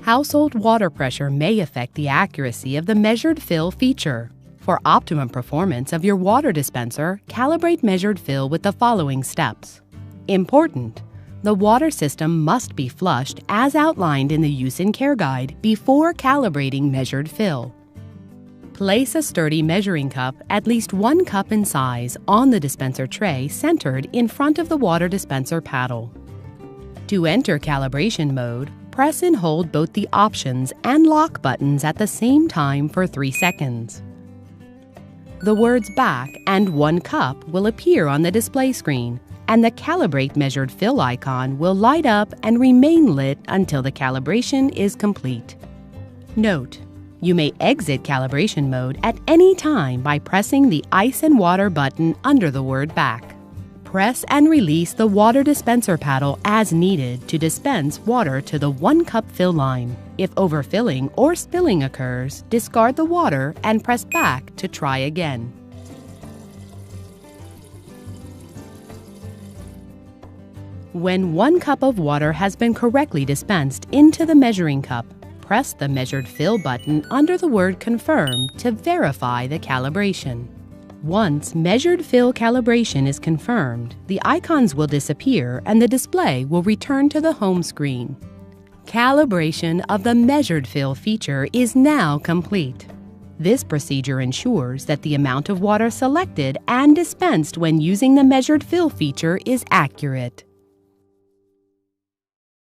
Household water pressure may affect the accuracy of the measured fill feature. For optimum performance of your water dispenser, calibrate measured fill with the following steps. Important: the water system must be flushed as outlined in the Use and Care Guide before calibrating measured fill. Place a sturdy measuring cup, at least 1 cup in size, on the dispenser tray centered in front of the water dispenser paddle. To enter calibration mode, press and hold both the options and lock buttons at the same time for 3 seconds. The words "back" and "1 cup" will appear on the display screen, and the Calibrate Measured Fill icon will light up and remain lit until the calibration is complete. Note: you may exit calibration mode at any time by pressing the Ice and Water button under the word "back." Press and release the water dispenser paddle as needed to dispense water to the 1 cup fill line. If overfilling or spilling occurs, discard the water and press back to try again. When 1 cup of water has been correctly dispensed into the measuring cup, press the Measured Fill button under the word "Confirm" to verify the calibration. Once Measured Fill calibration is confirmed, the icons will disappear and the display will return to the home screen. Calibration of the Measured Fill feature is now complete. This procedure ensures that the amount of water selected and dispensed when using the Measured Fill feature is accurate.